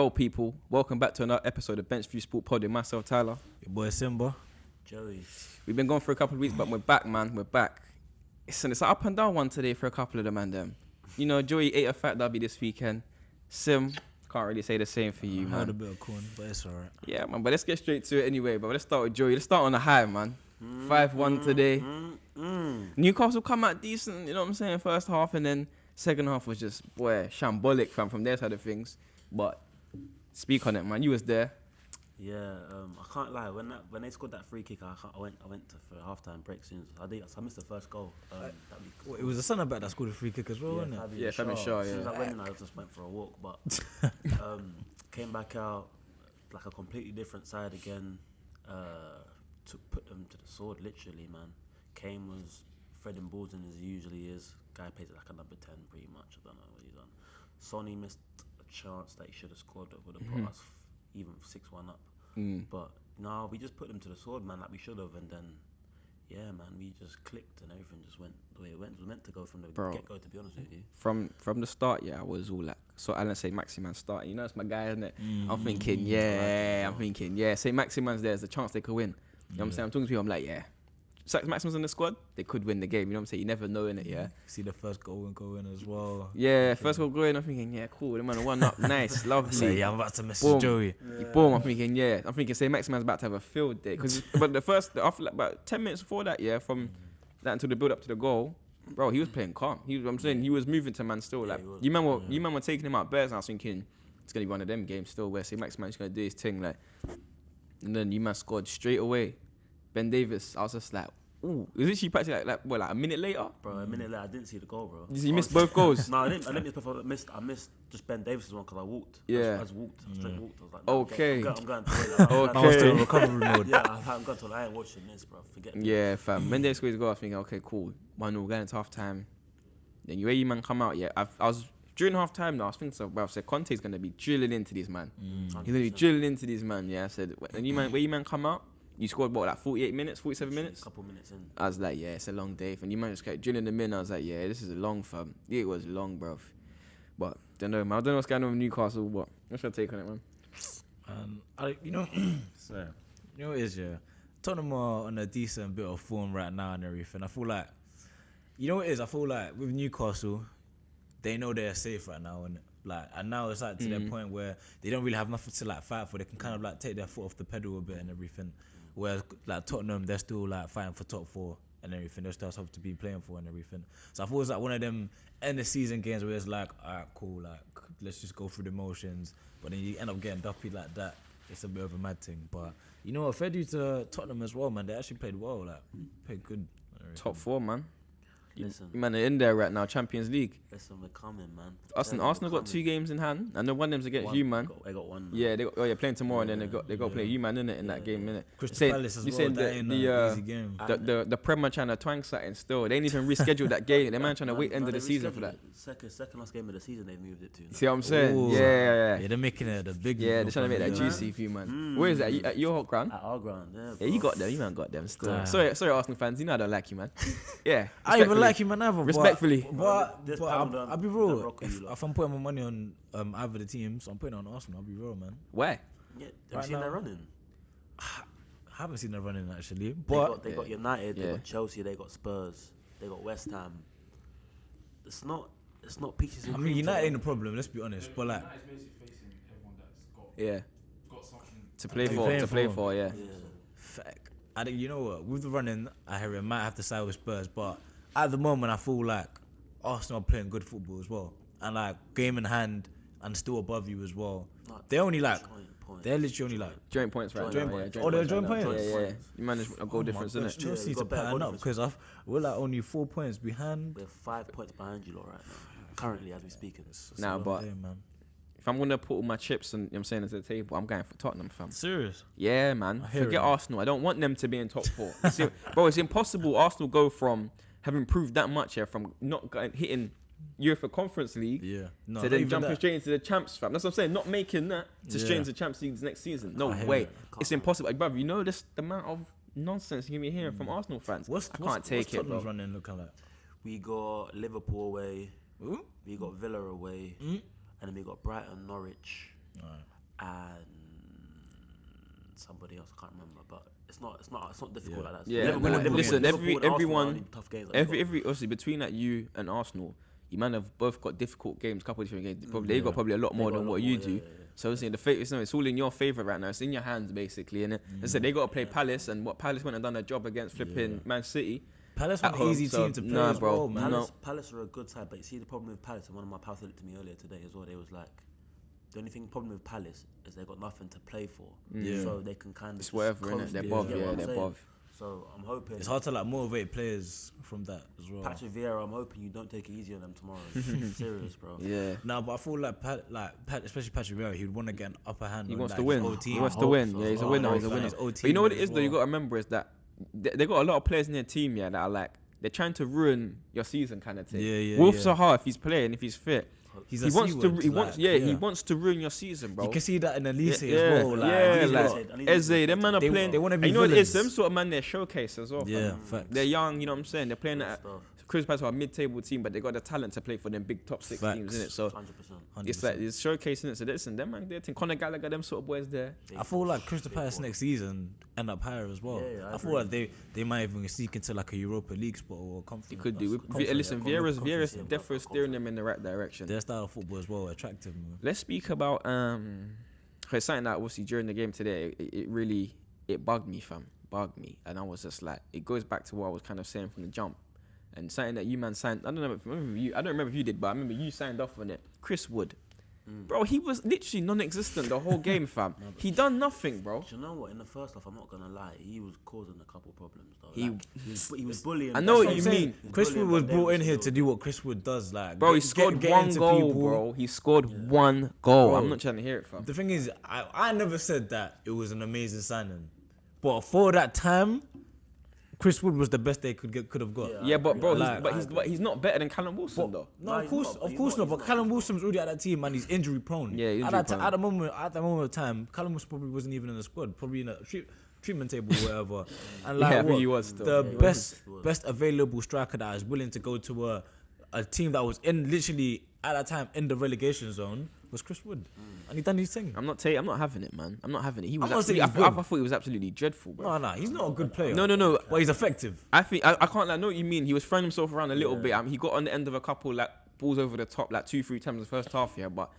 Yo, people, welcome back to another episode of Benchviews Sport Pod with myself, Tyler. Your boy Simba. Joey. We've been gone for a couple of weeks, but we're back, man. We're back. It's an up and down one today for a couple of the man them. You know, Joey ate a fat derby this weekend. Sim, can't really say the same for you, I man. had a bit of corn, but it's alright. Yeah, man, but let's get straight to it anyway. But let's start with Joey. Let's start on the high, man. 5-1 today. Newcastle come out decent, you know what I'm saying, first half, and then second half was just, shambolic from their side of things. But speak on it, man. You was there. Yeah, I can't lie. When they scored that free kick, I went for halftime break soon. I missed the first goal. It was a centre back that scored a free kick as well, wasn't it? Yeah, Fabian Shaw. As soon as Yeah. I went in, I just went for a walk, but came back out like a completely different side again. To put them to the sword, literally, man. Kane was threading balls in as he usually is. Guy plays like a number 10 pretty much. I don't know what he's done. Sonny missed a chance that he should have scored that would have put us even 6-1 up. But no, we just put them to the sword, man, like we should have. And then, yeah, man, we just clicked and everything just went the way it went. It was meant to go from the get-go, to be honest with you. From the start, yeah, I was all like, so Alan say Maximan starting. You know, it's my guy, isn't it? I'm thinking, Say Maximan's there's a chance they could win. You know what I'm saying? I'm talking to people, I'm like, yeah. Maximan's on the squad, they could win the game. You know what I'm saying? You never know, innit, yeah? See the first goal and go in as well. Yeah, first goal going, I'm thinking, yeah, cool. The man 1-up, nice, lovely. So, yeah, I'm about to message Joey. Boom, I'm thinking, yeah. I'm thinking, say Maximan's about to have a field day. But after like, about 10 minutes before that, yeah, from that until the build up to the goal, bro, he was playing calm. He was moving to man still. Like, you man were taking him out bears, and I was thinking, it's going to be one of them games still where, say, Maximan's going to do his thing, like. And then you man scored straight away. Ben Davis, I was just like, ooh. It was literally practically like a minute later? Bro, a minute later, I didn't see the goal, bro. You missed both goals? No, I didn't miss both. I missed just Ben Davis' one because I walked. Yeah. I just walked. I straight walked. I was like, no, Okay. I'm going to toilet. Okay. I was still in recovery mode. Yeah, I'm going to toilet. I ain't watching this, bro. Forget me. Yeah, fam. When they scored his goal, I was thinking, okay, cool. 1-0, going into half time. Then you man come out, yeah. I was during half time now, I was thinking so, bro, I said Conte's gonna be drilling into these man. He's gonna be drilling into these man, yeah. I said when you man come out, you scored what, like 48 minutes, 47 minutes? A couple minutes in. I was like, yeah, it's a long day. And you man just kept drilling them in. I was like, yeah, this is a long fam. It was long, bro. But don't know, man. I don't know what's going on with Newcastle, but what's your take on it, man? You know what it is, yeah. Tottenham are on a decent bit of form right now and everything. I feel like, you know what it is? I feel like with Newcastle, they know they're safe right now, and now it's like to their point where they don't really have nothing to like fight for. They can kind of like take their foot off the pedal a bit and everything. Whereas like Tottenham, they're still like fighting for top 4 and everything. They still have something to be playing for and everything. So I thought it was like one of them end of season games where it's like, alright, cool, like let's just go through the motions. But then you end up getting dumpy like that. It's a bit of a mad thing. But you know what? Fair due to Tottenham as well, man. They actually played well, like played good. Top 4, man. Listen. You man are in there right now, Champions League. Listen, we're coming, man. Arsenal got 2 games in hand, and then one of them's against you, man. They got one. Man. Yeah, they playing tomorrow, and then they got to play you, man, in that game, innit? Crystal Palace as well. That ain't an easy game. The Premier trying to twang something still. They ain't even rescheduled that game. They're man trying to wait end of the season for that. Second last game of the season, they've moved it to. See what I'm saying? Ooh. Yeah, they're making it the big. Yeah, they're trying to make that juicy for you, man. Where is that? At your ground? At our ground, yeah. Yeah, you got them. You man got them still. Sorry, Arsenal fans. You know I don't like you, man. Yeah. I even like you, man. Respectfully. But I'll be real. If I'm putting my money on either the teams, I'm putting it on Arsenal. I'll be real, man. Where? Yeah, have you seen that running? I haven't seen them running actually. But they got United, they got Chelsea, they got Spurs, they got West Ham. It's not peaches and I mean, cream United for ain't a problem. Let's be honest. But like, United's basically facing everyone that's got something to play for, yeah. fact. I think, you know what? With the running, I hear it might have to side with Spurs, but at the moment, I feel like Arsenal are playing good football as well, and like game in hand and still above you as well. They're only like. They're literally only like joint points right joint now. points. Yeah, Oh, they're joint points. Yeah. You manage a goal difference, isn't it? Chelsea need to got better pattern goal up because we're like only 4 points behind. We're 5 points behind you lot right now, currently as we speak. Now, but if I'm gonna put all my chips and I'm saying to the table, I'm going for Tottenham, fam. Serious? Yeah, man. Forget it. Arsenal. I don't want them to be in top 4. Bro, it's impossible. Arsenal go from having proved that much here, from not hitting UEFA Conference League, no, to then jumping straight into the champs, fam. That's what I'm saying. Not making that to straight into Champions League next season. No way. It's impossible. Like, bruv, you know this the amount of nonsense you're gonna be hearing from Arsenal fans. I can't take it, bro. What's running looking like? We got Liverpool away. Ooh? We got Villa away. And then we got Brighton, Norwich. and somebody else I can't remember, but it's not difficult like that. Yeah, listen, everyone, tough games. every obviously between that you and Arsenal, you man have both got difficult games, couple of different games. They got probably a lot more than what you do. So obviously it's all in your favour right now. It's in your hands basically, and I said they got to play Palace, and what Palace went and done a job against flipping Man City. Palace are an easy team to play as well, man. Palace are a good side, but you see the problem with Palace, and one of my pals said it to me earlier today as well. They was like, the only problem with Palace is they got nothing to play for, so they can kind of it's whatever, innit? They're above, they're above. So I'm hoping it's hard to like motivate players from that as well. Patrick Vieira, I'm hoping you don't take it easy on them tomorrow. Serious, bro. Yeah. No, but I feel like especially Patrick Vieira, he'd want to get an upper hand. He on wants like to win. his old team. He wants to win. So. Yeah, he's a winner. He's a winner. But you know what it is though? You got to remember is that they got a lot of players in their team, that are like they're trying to ruin your season kind of thing. Yeah. Wolf Sahar, if he's playing, if he's fit. He wants to ruin your season, bro. You can see that in Elise as well. Eze, them man are playing. They want to be you know what it is? villains. Them sort of man, they're showcase as well. Yeah, facts. They're young, you know what I'm saying? They're playing at Crystal Palace are a mid-table team, but they got the talent to play for them big top 6 teams, innit? So 100%. it's like it's showcasing it. So listen, them man, they're Conor Gallagher, them sort of boys there. I feel like Crystal Palace next season end up higher as well. Yeah, I feel like they might even sneak into like a Europa League spot or conference. They could do. Listen, Vieira's definitely steering them in the right direction. Their style of football as well, attractive, man. Let's speak about it's something that obviously during the game today, it really bugged me, fam. Bugged me. And I was just like, it goes back to what I was kind of saying from the jump. And something that you man signed, I don't remember if you did, but I remember you signed off on it. Chris Wood. Bro, he was literally non-existent the whole game, fam. He done nothing, bro. Do you know what? In the first half, I'm not gonna lie, he was causing a couple problems though. He was bullying. I know what you mean. Chris Wood was brought in here to do what Chris Wood does, like. Bro, he scored one goal, bro. He scored one goal. Bro, I'm not trying to hear it, fam. The thing is, I never said that it was an amazing signing, but for that time, Chris Wood was the best they could have got. Yeah, but bro, he's not better than Callum Wilson though. No, of course not. But Callum Wilson's already at that team and he's injury prone. Yeah, at the moment of time, Callum Wilson probably wasn't even in the squad, probably in a treatment table or whatever. And like he was still. The best available striker that is willing to go to a team that was literally at that time in the relegation zone was Chris Wood, and he done his thing. I'm not having it, man. I'm not having it. He was. I thought he was absolutely dreadful, bro. No, he's not a good player. No. But he's effective. I think I can't. I know what you mean. He was throwing himself around a little bit. He got on the end of a couple like balls over the top, like 2-3 times in the first half. Yeah, but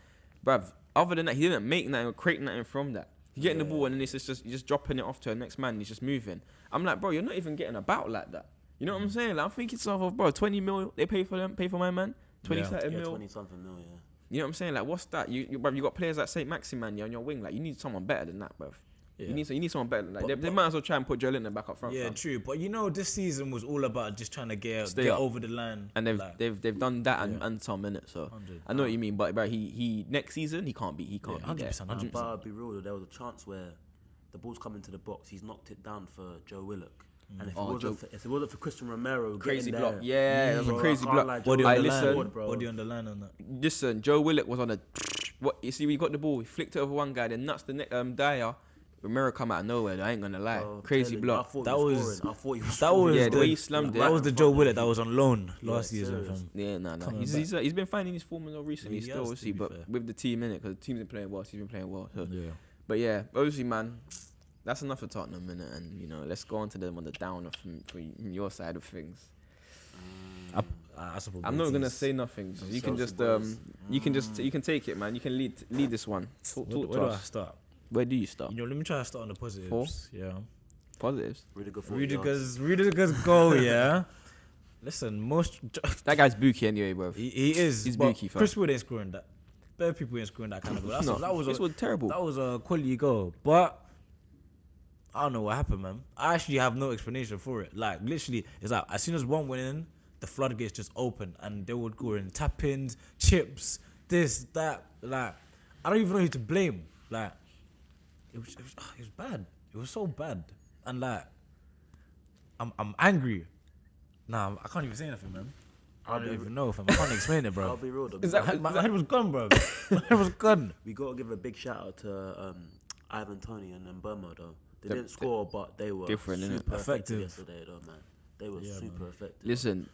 bruv, other than that, he didn't make nothing or create nothing from that. He's getting the ball and then it's just you're just dropping it off to the next man. And he's just moving. I'm like, bro, you're not even getting about like that. You know what I'm saying? Like, I'm thinking to myself, bro, 20 mil they pay for my man. 20-something mil. 20-something mil, yeah. You know what I'm saying? Like, what's that? You got players like St. Maximan on your wing. Like, you need someone better than that, bruv. Yeah. You need someone better than that. They might as well try and put Joe Linton back up front. Yeah, true. But you know, this season was all about just trying to get over the line. And they've done that and some in it. So 100. I know what you mean. But he next season he can't be 100%. But I'll be real. There was a chance where the ball's come into the box. He's knocked it down for Joe Willock. And if it wasn't for Christian Romero, crazy block. There, Yeah, it was a crazy block. Like body on the line on that. Listen, Joe Willock was on a. What you see? We got the ball. He flicked it over one guy. Then nuts the Dyer. Romero come out of nowhere. I ain't gonna lie. Crazy block. I thought he was the way he slammed it. That was the Joe Willock that was on loan last season. Fam. Yeah, no. He's been finding his form recently still, obviously, but with the team in it because the team's been playing well. He's been playing well. So. Yeah. But yeah, obviously, man. That's enough for Tottenham, innit? And you know, let's go on to them on the downer from your side of things. I'm not gonna say nothing. You can just you can take it, man. You can lead this one. Talk where to do us. I start? Where do you start? You know, let me try to start on the positives. 4? Yeah. Positives. Rudiger's goal. Yeah. Listen, that guy's booky anyway, bro. He is. He's booky. Chris Wood ain't scoring that. Bare people ain't scoring that kind of goal. That was terrible. That was a quality goal, but. I don't know what happened, man. I actually have no explanation for it. Like, literally, it's like, as soon as one went in, the floodgates just opened, and they would go in tap-ins, chips, this, that. Like, I don't even know who to blame. Like, it was bad. It was so bad. And, like, I'm angry. Nah, I can't even say anything, man. I don't even know, fam. I can't explain it, bro. I'll be real, though. My head was gone, bro. My head was gone. We got to give a big shout-out to Ivan Toney and Mbeumo, though. They didn't score, but they were different, super effective yesterday, though, man. They were super effective. Listen,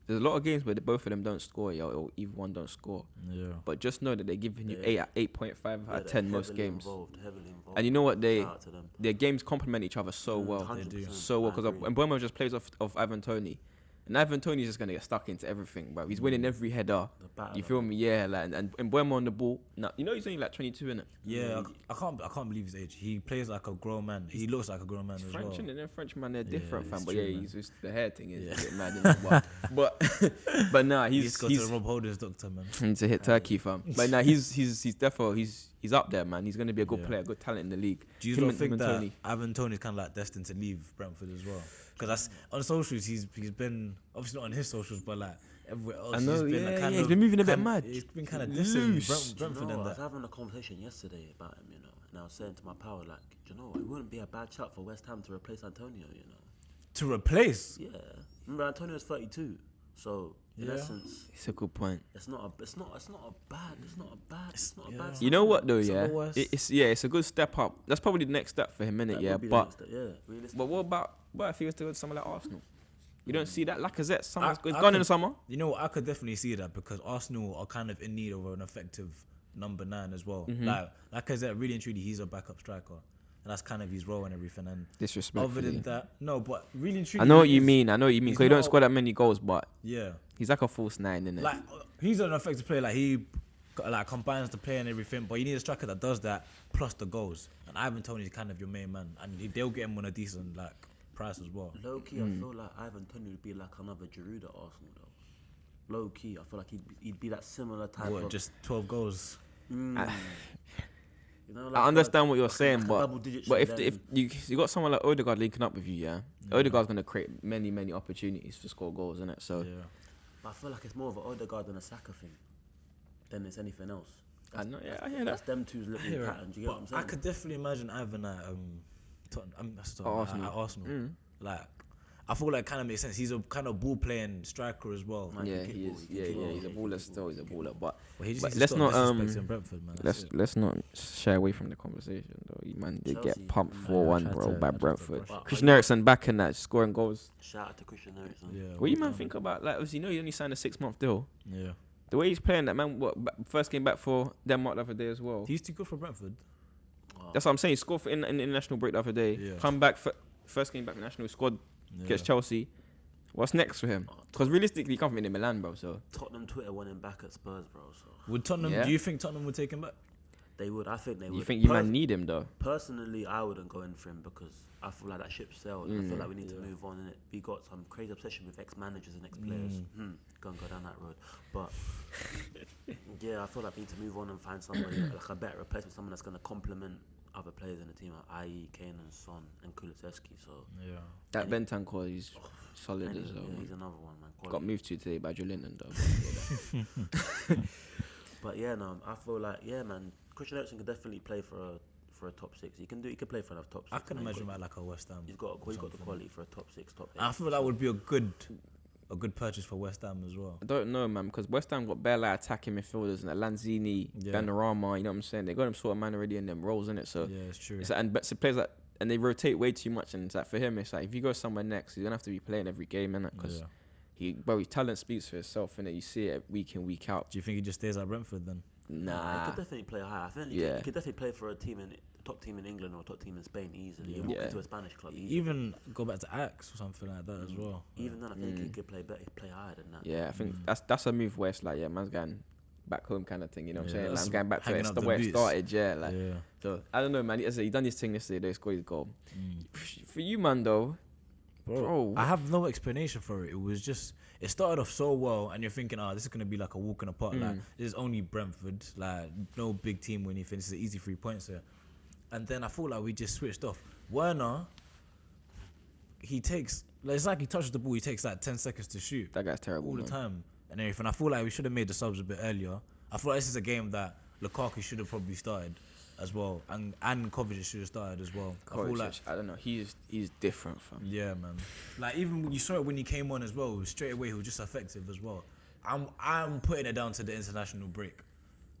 there's a lot of games where both of them don't score, or either one don't score. Yeah. But just know that they're giving you 8.5 out of 10 most games. Heavily involved. And you know what? Shout out to them. Their games complement each other so well. 100%. So well. I Because agree. when Bournemouth just plays off Ivan Toney, and Ivan Toney's just going to get stuck into everything, bro. He's winning every header. battle You of feel me? Yeah. Like, and Bournemouth on the ball. Now, you know he's only like 22, innit? Yeah, I can't believe his age. He plays like a grown man. He looks like a grown man as French, well. and then French man, they're Yeah, different, fam. it's But true, yeah, man. he's just the hair thing is a bit mad, innit? But nah, He's got to Rob Holders doctor, man. need to hit Turkey, fam. But nah, he's definitely he's up there, man. He's gonna be a good Yeah. player, good talent in the league. Do you Him not and- think him and that Toney. Ivan Toney's kind of like destined to leave Brentford as well? Because that's on socials. He's been obviously not on his socials, but like everywhere else. I know, he's been yeah, like kind yeah, he's of been moving a bit mad. He's been kind of dissing Loose. Brentford I and was that. having a conversation yesterday about him, and I was saying to my power, like, do you know, it wouldn't be a bad shot for West Ham to replace Antonio, To replace. Yeah. Remember, Antonio's 32, so in Yeah. essence, It's a good point. it's not a bad. You know what though, It's not yeah, the worst. it's a good step up. That's probably the next step for him, innit? Yeah, but realistically. what about if he was to go to somewhere like Arsenal? You don't see that Lacazette. It's I gone in could- the summer. You know what? I could definitely see that because Arsenal are kind of in need of an effective number 9 as well. Mm-hmm. Like I said, really and truly, he's a backup striker, and that's kind of his role and everything. And Disrespectfully. other than that, no, but really and truly, I know what he you is- mean. Because he's he don't not- score that many goals, but Yeah, he's like a false 9, innit? like he's an effective player. Like he like combines the play and everything, but you need a striker that does that plus the goals. And Ivan Toney is kind of your main man, and they'll get him on a decent like price as well. Low key, I feel like Ivan Toney would be like another Giroud at Arsenal, though. Low key, I feel like he'd be that similar type What, of. just 12 goals? You know, like I understand what you're saying, like a but double-digit if shot, if you got someone like Odegaard linking up with you, yeah, Odegaard's gonna create many opportunities to score goals, innit? So Yeah. But I feel like it's more of an Odegaard than a Saka thing than it's anything else. I know, yeah, I hear That's that. them two's little Yeah, pattern. Do you get what I'm but saying? I could definitely imagine Ivan at Tottenham, Arsenal. At Arsenal. Like, I feel like it kind of makes sense. He's a kind of ball playing striker as well. Man, Yeah, he he kick is. ball, Yeah, kick ball, he's a he baller kick still. ball, He's a he kick baller, but But he just But needs to let's stop not, disrespecting Brentford, man. That's it. let's not shy away from the conversation though. You man, they Chelsea, get pumped yeah, 4-1, I tried bro, to- by I tried to Brentford. brush it. Christian Eriksen back in that, scoring goals. Shout out to Christian Eriksen. Yeah. What do you well man done. think about? Like, obviously, you know, he only signed a 6-month deal. Yeah. The way he's playing, that man, first came back for Denmark the other day as well. He's too good for Brentford. That's what I'm saying. He scored in the international break the other day. Yeah. Come back first came back national squad against Chelsea. What's next for him? Because realistically, he can't from in Milan, bro. So Tottenham Twitter want him back at Spurs, bro. So Would Tottenham? Yeah. Do you think Tottenham would take him back? they would. I think they would. you think you man need him though? Personally, I wouldn't go in for him because I feel like that ship sailed. I feel like we need to move on. And we got some crazy obsession with ex-managers and ex-players. Go down that road. But yeah, I feel like we need to move on and find somebody like a better replacement, someone that's going to complement other players in the team, i.e. Kane and Son and Kulusevski. So Yeah. That Bentancur, he's solid and as well. he's another one, man. Got Quality. moved to today by Joe Linton though. But yeah, no, I feel like man, Christian Eriksen could definitely play for a top 6. He can play for a top 6. I can man. imagine him at like a West Ham. He's got the quality for a top 6, top 8. I feel that would be a good purchase for West Ham as well. I don't know, man, because West Ham got bare like attacking midfielders and Lanzini, Yeah. Benrahma. You know what I'm saying? They got them sort of man already in them roles, in it. So Yeah, it's true. it's like, but so players like, and they rotate way too much, and it's like for him, it's like if you go somewhere next, he's gonna have to be playing every game, innit? Because Yeah. his talent speaks for itself, innit? You see it week in, week out. Do you think he just stays at Brentford then? He Nah, could definitely play high. I think Yeah. he could definitely play for a top team in England or a top team in Spain easily. Yeah. He'll walk Yeah. into a Spanish club easily. Even go back to Ajax or something like that as well. Even then, I think he could play better, play higher than that. yeah, I think that's a move where it's like, yeah, man's going back home kind of thing. You know what I'm Yeah, saying? Like, that's I'm going back to hanging it, up the the way it boots. started. Yeah, like Yeah. so. I don't know, man. He done his thing yesterday. They scored his goal. For you, man, though. Bro. I have no explanation for it. It was just, it started off so well, and you're thinking, this is gonna be like a walk in the park. Like, this is only Brentford, like no big team or anything. This is an easy 3 points here. And then I feel like we just switched off. Werner, he takes, like, it's like he touches the ball, he takes like 10 seconds to shoot That guy's terrible, all the man. time and everything. I feel like we should have made the subs a bit earlier. I feel like this is a game that Lukaku should have probably started as well, and Kovacic should have started as well. I feel like, Kovacic, I don't know. He's different, fam. yeah, man. Like, even when you saw it when he came on as well, straight away he was just effective as well. I'm putting it down to the international break.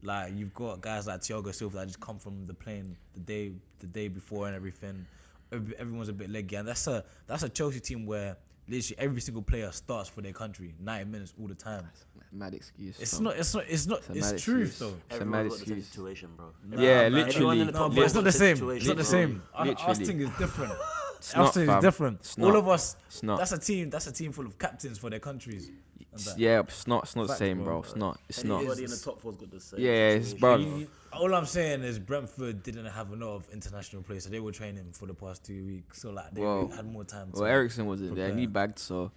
Like, you've got guys like Thiago Silva that just come from the plane the day before and everything. Everyone's a bit leggy, and that's a Chelsea team where literally every single player starts for their country 90 minutes all the time. Mad excuse. It's fam. not. It's mad truth excuse. though. It's a mad Everyone's got the same excuse. situation, bro. Yeah, man, literally. No, but it's not the same. It's not the same. Our Literally. thing is different. It's Our not, thing is fam. different. It's All not. of us. It's not. That's a team. That's a team full of captains for their countries. and that. Yeah, it's not the Facts, same, bro. bro. It's not. It's not. Everybody in the top four's got the same. Yeah, it's situation. bro. All I'm saying is Brentford didn't have a lot of international players, so they were training for the past 2 weeks. So like they Whoa. had more time. Well, Ericsson wasn't there and he prepare. bagged, so.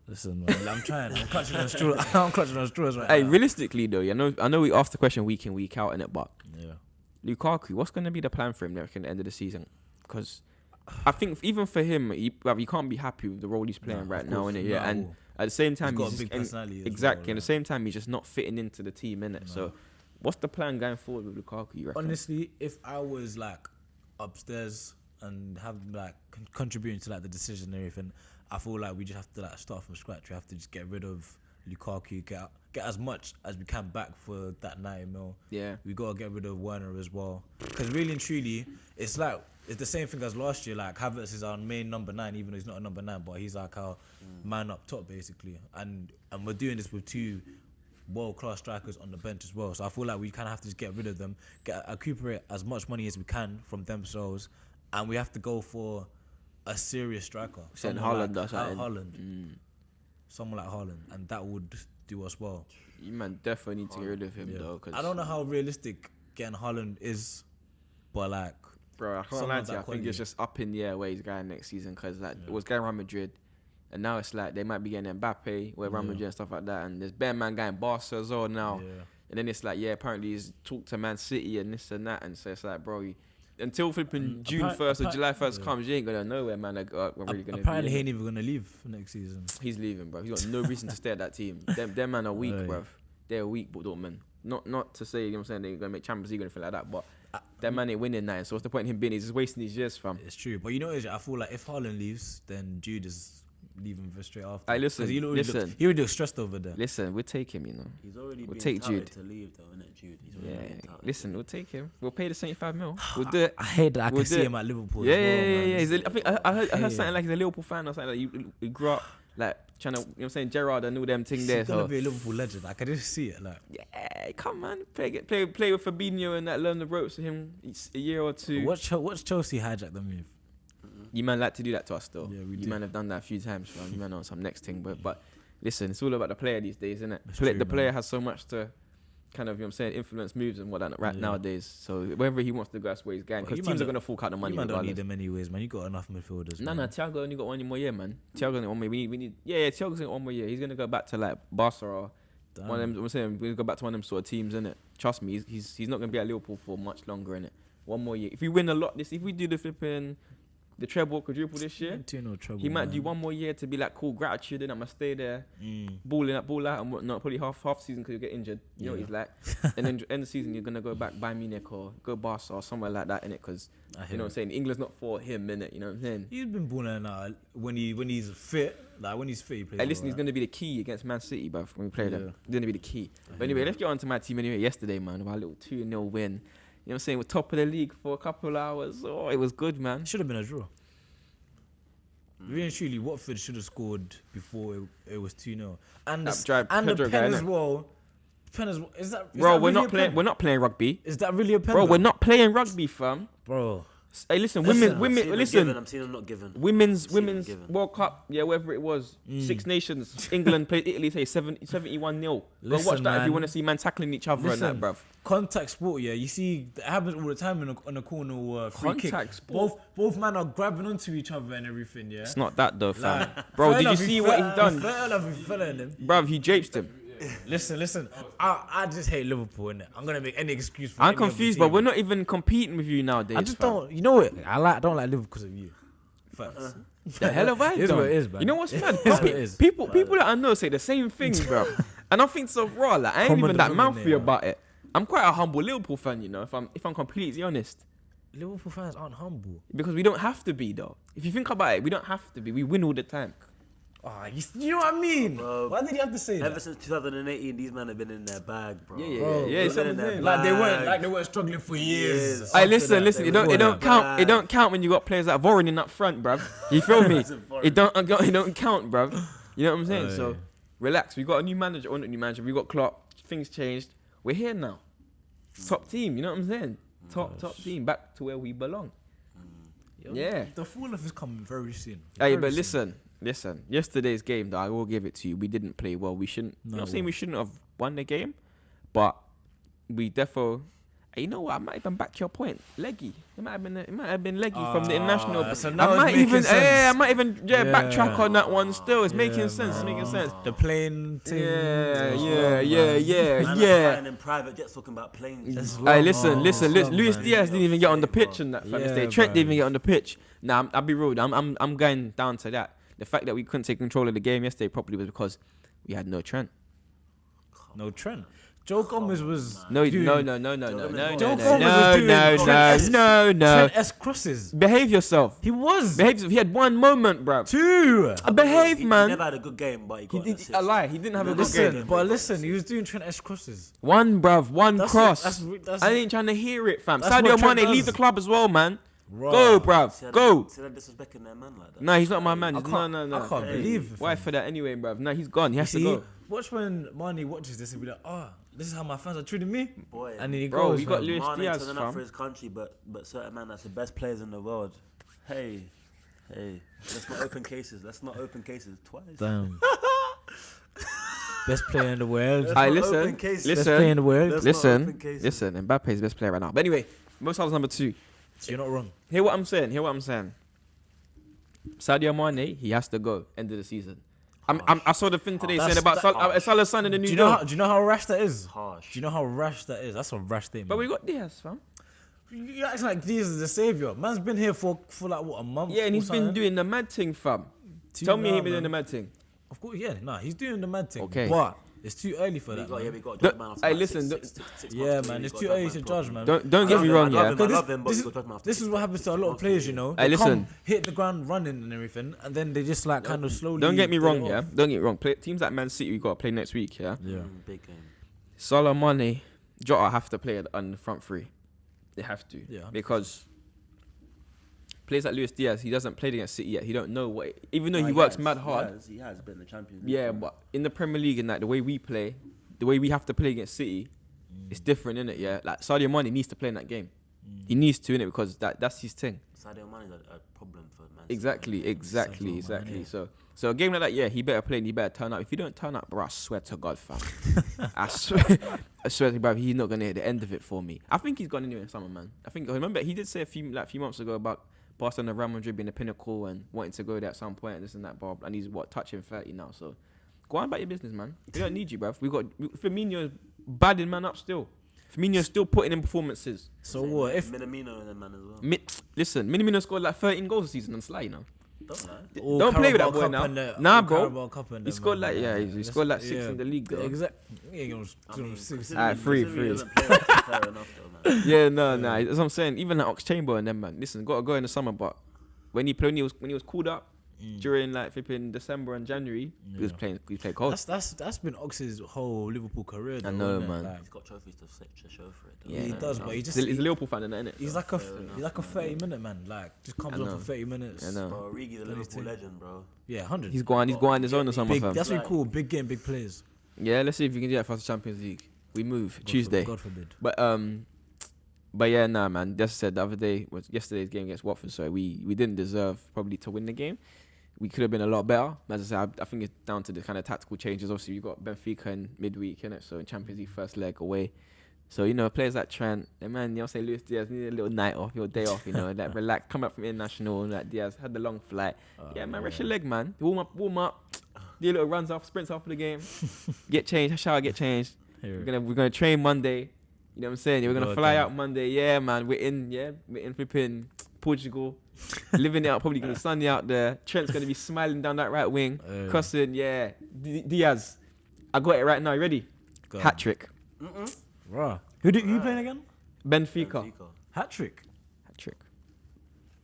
Listen, man, I'm trying. I'm clutching on straws. I'm clutching on straws right Hey, now. realistically though, I know we asked the question week in, week out, innit, but Yeah. Lukaku, what's going to be the plan for him there at the end of the season? Because I think even for him, you can't be happy with the role he's playing Nah, right of now, course, innit? not Yeah, at and all. at the same time, He's got a just- big and- personality as exactly. well, At the like. same time, he's just not fitting into the team, innit? So, what's the plan going forward with Lukaku? You reckon? Honestly, if I was like upstairs and have like contributing to like the decision and everything, I feel like we just have to like start from scratch. We have to just get rid of Lukaku, get as much as we can back for that 90 mil. Yeah. We gotta get rid of Werner as well, because really and truly, it's the same thing as last year. Like Havertz is our main number 9, even though he's not a number 9, but he's like our man up top basically. And we're doing this with 2 world-class strikers on the bench as well. So I feel like we kind of have to just get rid of them, recuperate as much money as we can from themselves, and we have to go for a serious striker. Saying Someone Haaland or like something. Haaland. Someone like Haaland, and that would do us well. You man definitely need to get rid of him though. Cause I don't know how realistic getting Haaland is, but like, bro, I can't someone lie of to you. I that think it's quality. just up in the air where he's going next season. Because like it was going Real Madrid, and now it's like they might be getting Mbappe, where Real Madrid and stuff like that. And there's bare man going Barca as well now. Yeah. And then it's like, yeah, apparently he's talked to Man City and this and that. And so it's like, bro, until flipping June 1st or July 1st comes, you ain't gonna know where man we're really gonna apparently be. he ain't even gonna leave next season. He's leaving, bro. He's got no reason to stay at that team. Them man are weak, Right. bro. They're weak, but Dortmund. Not to say, you know what I'm saying, they're gonna make Champions League or anything like that, but that man ain't winning that. So what's the point in him being? He's just wasting his years, fam. It's true, but you know, I feel like if Haaland leaves, then Jude is leaving for straight after. Hey, listen, 'Cause he already listen. he already looks stressed over there. Listen, we'll take him, you know. He's already We'll been take touted Jude. to leave though, innit, Jude? He's already Yeah, been touted. listen, we'll take him. We'll pay the 75 mil. We'll do it. I hate that I We'll can do see it. him at Liverpool. Yeah, as well, yeah, man. yeah. I think I heard Yeah. something like he's a Liverpool fan or something like he grew up like trying to, you know what I'm saying, Gerrard and all them thing He's there. gonna So be a Liverpool legend. I can just see it. Like, yeah, come on, play with Fabinho and that, learn the ropes with him a year or two. watch Chelsea hijack the move. You man like to do that to us though. Yeah, we you do. man have done that a few times, fam. You man on some next thing, but listen, it's all about the player these days, isn't it? That's The true, player man. has so much to kind of, you know what I'm saying, influence moves and whatnot Yeah. nowadays. So wherever he wants to go, that's where he's going. Well, Because you teams man are gonna fork out the money You man don't regardless. need them anyways, man. You got enough midfielders. No, man. Thiago only got 1 more year, man. Thiago only 1 more. We need. Yeah, Thiago's got 1 more year. He's gonna go back to like Barca or Damn. one of them. I'm saying we're gonna go back to one of them sort of teams, innit? Trust me, he's not gonna be at Liverpool for much longer, innit? 1 more year. If we win a lot if we do the flipping, the treble, quadruple this year, Ain't too no trouble, he might man. do 1 more year to be like cool gratitude, and I'm gonna stay there, Mm. ball out and whatnot. Probably half season because you get injured. You know what he's like. And then end of season you're gonna go back Bayern Munich or go Barca or somewhere like that, innit? Because I hear you know what I'm it. saying, England's not for him, innit? You know what I'm saying? He's been balling out when he's fit. Like when he's fit, he plays. Hey, listen, well, he's going to be the key against Man City, bruv, when we play them. Yeah. He's going to be the key. But anyway, let's get on to my team anyway. Yesterday, man, about a little 2-0 win. You know what I'm saying? We're top of the league for a couple of hours. Oh, it was good, man. It should have been a draw. Really and truly, Watford should have scored before it was 2-0. And That the, drive- and the Pedro pen guy, as innit? well. Pen as well. Is that Bro, that we're really not a playing. pen? We're not playing rugby, Is that really a pen? bro. though? We're not playing rugby, fam. Bro, Hey, listen, Listen, women. I've I'm seeing them Listen, given, I'm seeing them not given. women's given. World Cup, yeah, whatever it was, 6 Nations. England played Italy, say 71-0. Go Listen, watch that if you man. want to see man tackling each other and that, bruv. contact sport, yeah. You see, it happens all the time on a corner free kick. Contact sport? Both men are grabbing onto each other and everything, yeah. It's not that though, fam. Like, Bro, fair did you enough, see fair- what he done? Fair enough, he fell in him. Bruv, he japed him. Listen. I just hate Liverpool, innit? I'm gonna make any excuse for I'm any other confused, team. but we're not even competing with you nowadays. I just fam. don't. You know what? I don't like Liverpool because of you. Facts. The hell have I It is done? what it is, man. You know what's mad? It is what it is. People that I know say the same things, bro. And I think so raw. Like I ain't Common even that denominator. mouthy about it. I'm quite a humble Liverpool fan, you know. If I'm completely honest, Liverpool fans aren't humble. because we don't have to be though. If you think about it, we don't have to be. We win all the time. You know what I mean? Bro. Why did you have to say Ever that? since 2018, these men have been in their bag, bro. Yeah. They've been in their Like bag. they weren't struggling for years. Yes. Hey, after listen. that. It don't count. bad. It don't count when you got players like Voron in up front, bruv. You feel me? It don't count, bruv. You know what I'm saying? So relax. We got a new manager. Or not new manager. We got Klopp. Things changed. We're here now. Top team. You know what I'm saying? Top team. Back to where we belong. Yeah. The fall off is coming very soon. Hey, but listen. Yesterday's game, though, I will give it to you. We didn't play well. We shouldn't. No, I'm not saying we shouldn't have won the game, but we defo. Hey, you know what? I might even back your point. Leggy. It might have been Leggy from the international. So I now it's might making even. sense. I might even backtrack on that one. Still, it's making sense. man. It's making sense. The plane thing. Yeah. Flying in private jets talking about planes. Hey, listen. long, Luis man. Diaz didn't even get on the pitch in that final Yeah, stage. Trent man. didn't even get on the pitch. Nah, I'll be rude. I'm going down to that. The fact that we couldn't take control of the game yesterday properly was because we had no Trent. No Trent. Joe Gomez was No. doing No. Trent S crosses. Behave yourself. He was. He had one moment, bruv. Two. Behave, He man. never had a good game, but he got an assist. A lie. He didn't have a good Listen, game. but listen, he was doing Trent S crosses. One, bruv. One That's cross. it, that's I ain't trying to hear it, fam. That's Sadio what Trent Mane, does. leave the club as well, man. Right. Go, bruv. Go. See that disrespecting their man like that. Nah, he's not my man. I He's- can't, No. I can't believe it. Why for that anyway, bruv? Nah, he's gone. He has to See, go. watch when Mane watches this and be like, this is how my fans are treating me. Boy, And then he Bro, goes, you got fam. Luis Mane Diaz, turning up fam. for his country, but certain man that's the best players in the world. Hey, let's not open cases twice. Damn. Best player in the world. Let's Aye, not listen, open cases. Best player in the world. Let's not open cases. Listen. Mbappe's best player right now. But anyway, Mo Salah's number 2. So you're not wrong. Hear what I'm saying. Sadio Mane, he has to go end of the season. I saw the thing today saying about Salah signing a new Do you know how rash that is? Harsh. Do you know how rash that is? That's a rash thing. But we got Diaz, fam. You acting like Diaz is the savior. Man's been here for like what, a month? Yeah, and or he's been something? doing the mad thing, fam. Tell me he been doing the mad thing. Of course, yeah. Nah, he's doing the mad thing. Okay. But it's too early for that. We got Don't- judge man after hey, like listen, six Yeah, months. man, We it's got too judge early man to judge, properly. man. Don't get me wrong, yeah. I love him, but This we is- got judge man after This is what happens to a lot of players, you know. Hey, They listen. come, hit the ground running and everything, and then they just like kind of slowly. Don't get me get wrong, it yeah. off. Don't get me wrong. Teams like Man City, we got to play next week, yeah. Yeah. Big game. Salah, Mane, Jota have to play on the front three. They have to. Yeah, 100%. Because players like Luis Diaz, he doesn't play against City yet. He don't know what. Even though he works mad hard. He has been the Champions League. Yeah, but in the Premier League and that, the way we play, the way we have to play against City, it's different, innit? Yeah, like Sadio Mane needs to play in that game. He needs to, innit? Because that's his thing. Sadio Mane is a problem for Man City. Exactly. So a game like that, yeah, he better play and he better turn up. If you don't turn up, bro, I swear to God, fam. I swear to God, bro, he's not gonna hit the end of it for me. I think he's gone anyway in summer, man. I remember he did say a few months ago about Barcelona, Real Madrid being the pinnacle and wanting to go there at some point and this and that, Bob. And he's touching 30 now. So go on about your business, man. We don't need you, bruv. Firmino's badding man up still. Firmino's still putting in performances. So what if? Minamino and them man as well. Listen, Minamino scored like 13 goals this season on Sly, you know. Don't lie. Don't play with that boy now. Nah, bro. He He scored like he scored like 6 in the league though. Exactly. He ain't gonna I mean, six. considering- Alright, free. considering he doesn't play like that, fair enough though, man. Yeah, no. That's what I'm saying. Even like Ox Chamber and them, man. Listen, got to go in the summer, but when he was called up during like flipping December and January, he played cold. That's been Ox's whole Liverpool career. Though, I know, isn't it? man. Like, He's got trophies to show for it. Though. Yeah, he no, does, no. but he just He's a Liverpool fan, innit? he's like a 30-minute man. Like just comes I on know. for 30 minutes. I know. Bro, Origi, the Liverpool legend, bro. Yeah, 100. He's going on his own or something, big. fam. That's what we call big game, big players. Yeah, let's see if we can do that for the Champions League. We move Tuesday. God forbid. But yeah, nah, man. Just said the other day was yesterday's game against Watford, so we didn't deserve probably to win the game. We could have been a lot better. As I said, I think it's down to the kind of tactical changes. Obviously, we got Benfica in midweek, innit? So in Champions League first leg away. So, you know, players like Trent, and man, you know, say Luis Diaz need a little night off, your day off, you know, like relax, come up from international, and like Diaz had the long flight. Yeah, man, rest your leg, man. Warm up, do a little runs off, sprints after the game, get changed, shower, get changed. We're gonna train Monday. You know what I'm saying? We're gonna fly out Monday. Yeah, man. We're in flipping Portugal, living it out. Probably gonna be sunny out there. Trent's gonna be smiling down that right wing, cussing. Yeah, Diaz, I got it right now. You ready? Hat trick. Bruh. Who you playing again? Benfica. Hat trick. Hat trick.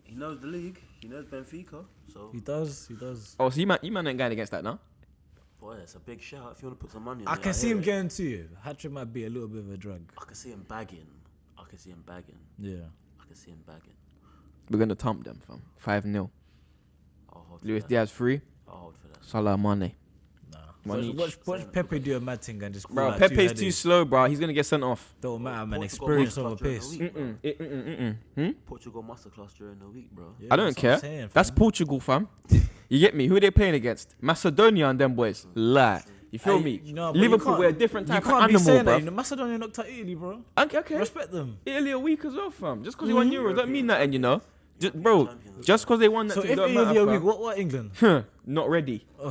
He knows the league. He knows Benfica, so He does. Oh, so you man ain't going against that now? boy, it's a big shout. If you want to put some money on I it, can see hear him it. getting to you. Hat-trick might be a little bit of a drug. I can see him bagging. Yeah. We're gonna thump them, fam. 5-0. I'll hold for Luis that. Diaz 3. I'll hold for that. Salah Mane. Nah. One each. Watch Pepe do a mad thing and just Bro, like Pepe's too slow, bro. He's gonna get sent off. Don't matter, man. Portugal Experience masterclass over during pace. the week, bro. Hmm? Portugal masterclass during the week, bro. Yeah, I don't that's what care. I'm saying, That's fam. Portugal, fam. You get me? Who are they playing against? Macedonia and them boys. Lie. You feel me? You know, but Liverpool, you we're a can't- different type You of can't be animal, saying bro. that. You know, Macedonia knocked out Italy, bro. Okay. Respect them. Italy a week as well, fam. Just because they won Euros don't mean nothing, you know. Bro, just because they won that So thing if don't Italy matter, a week, fam. what England? Not ready. You know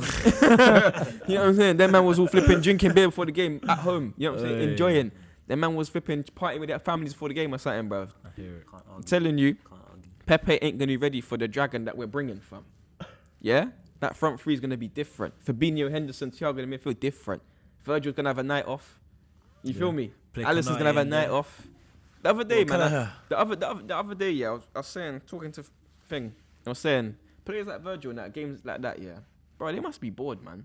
what I'm saying? That man was all flipping, drinking beer before the game at home. You know what I'm saying? Hey. Enjoying. That man was flipping, partying with their families before the game or something, bro. I hear it. Can't I'm argue. telling you, Can't argue. Pepe ain't gonna be ready for the dragon that we're bringing, fam. Yeah? That front three is gonna be different. Fabinho, Henderson, Thiago in the midfield, different. Virgil's gonna have a night off. You feel me? Play Alisson's gonna have a Konate in night there. off. The other day, Well, man. Kelleher. The other day, yeah, I was saying, talking to thing. I was saying, players like Virgil and that, games like that, yeah. Bro, they must be bored, man.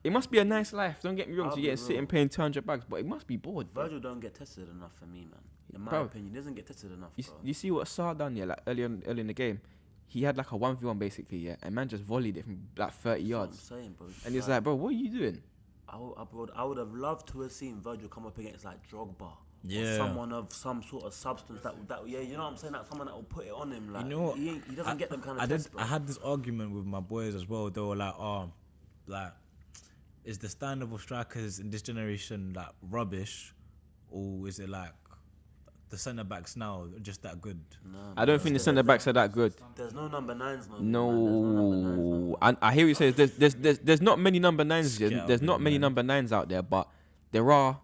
It must be a nice life. Don't get me wrong, I'll to be get sitting real. paying 200 bags, but it must be bored, bro. Virgil don't get tested enough for me, man. In my Bro. opinion, he doesn't get tested enough, You, bro. you see what Sarr done, yeah, like early in the game. He had like a 1v1 basically, yeah, and man just volleyed it from like 30 That's what I'm yards. saying, bro. And he's like, bro, what are you doing? I would have loved to have seen Virgil come up against like Drogba. Yeah. Or someone of some sort of substance that yeah, you know what I'm saying? That someone that will put it on him. Like, You know what? he doesn't get them kind of tests, bro. I had this argument with my boys as well. They were like, is the standard of strikers in this generation like rubbish, or is it like the centre backs now are just that good? No, I don't think the centre backs are that good. There's no number 9s no more. No, I hear you say there's not many number 9s. Get There's out not there, many man. number 9s out there, but there are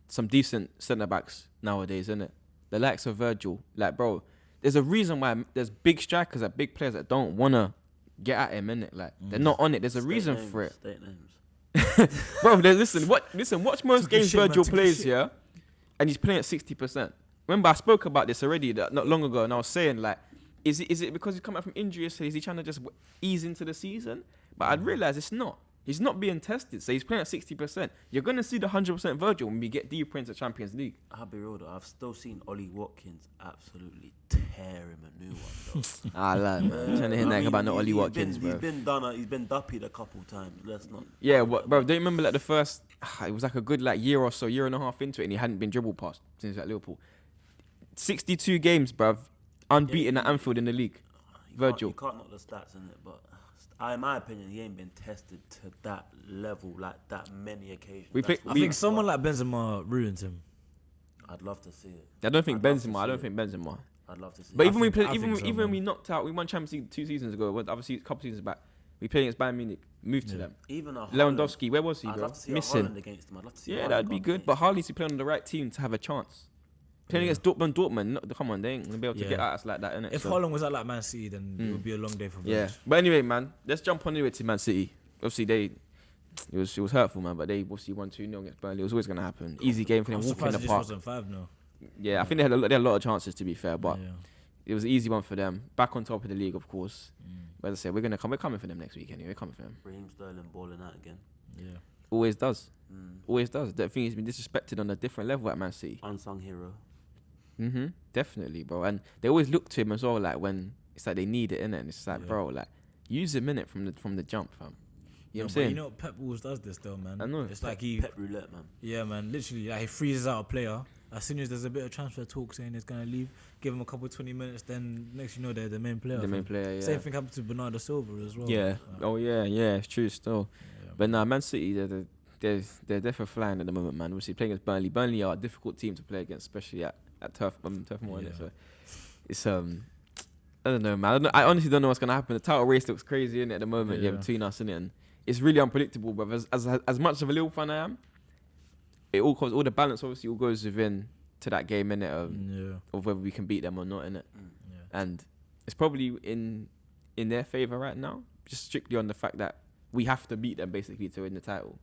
some decent centre backs nowadays, isn't it? The likes of Virgil, like bro, there's a reason why there's big strikers, like big players that don't wanna get at him, innit? Like they're not on it. There's a reason for it, State names. bro. Listen, watch most Took a games shit, man, Virgil took a plays, shit. yeah, and he's playing at 60%. Remember, I spoke about this already not long ago, and I was saying like, is it because he's coming out from injury, so is he trying to just ease into the season? But I'd realize it's not. He's not being tested, so he's playing at 60%. You're gonna see the 100% Virgil when we get deeper into Champions League. I'll be real though. I've still seen Ollie Watkins absolutely tear him a new one though. I like man. I'm trying to hear nothing about no Ollie Watkins, He's bro. He's been duppied a couple times. Let's not. Yeah, bro. Do you remember like the first? It was like a good like year or so, year and a half into it, and he hadn't been dribbled past since at Liverpool. 62 games, bruv, unbeaten at Anfield in the league. Virgil. You can't knock the stats in it, but in my opinion, he ain't been tested to that level, like that many occasions. We That's play- what I think that's someone why like Benzema ruined him. I'd love to see it. I don't think I'd love to Benzema. see I don't it. think Benzema. I'd love to see But it. even we think- played, I even think so, even when man. we knocked out, we won Champions League 2 seasons ago. Well, obviously a couple seasons back, we played against Bayern Munich. Moved to them. Even a Lewandowski, where was he, I'd bro? love to see Missing. a Haaland against him. I'd love to see Yeah, Haaland that'd be come good. against But him. Harley needs to play on the right team to have a chance. Playing against Dortmund, come on, they ain't gonna be able to Yeah. get at us like that, innit? If So- Haaland was at like Man City, then it would be a long day for Yeah, Virgil. but anyway, man, let's jump on anyway to Man City. Obviously, it was hurtful, man, but they obviously won 2-0 against Burnley. It was always gonna happen. Easy game for them, I'm walking in surprised the it just park. wasn't 5-0. Yeah, I think they had a lot of chances to be fair, but Yeah. it was an easy one for them. Back on top of the league, of course. But as I said, we're coming for them next week anyway. We're coming for them. Raheem Sterling balling out again. Yeah. Always does. Always does. That thing has been disrespected on a different level at Man City. Unsung hero. Definitely, bro. And they always look to him as well, like when it's like they need it, innit? And it's just like, Yeah. bro, like use him in it from the jump, fam. You know what I'm But saying? you know, Pep always does this though, man. I know. It's like he, Pep roulette, man. yeah, man. Literally, like he freezes out a player. As soon as there's a bit of transfer talk saying he's gonna leave, give him a couple 20 minutes, then next you know they're the main player. The main fam. player, yeah. Same thing happened to Bernardo Silva as well. Yeah. Like, Oh yeah, it's true still. yeah. But nah, Man City, they're definitely flying at the moment, man. Obviously playing against Burnley. Burnley are a difficult team to play against, especially at Turf Moor, innit? Yeah. So it's I don't know, man. I honestly don't know what's gonna happen. The title race looks crazy in it at the moment, yeah, Yeah. between us, innit? And it's really unpredictable, but as much of a Liverpool fan I am, all the balance obviously all goes within to that game, innit? Of whether we can beat them or not, innit? Yeah. And it's probably in their favour right now, just strictly on the fact that we have to beat them basically to win the title.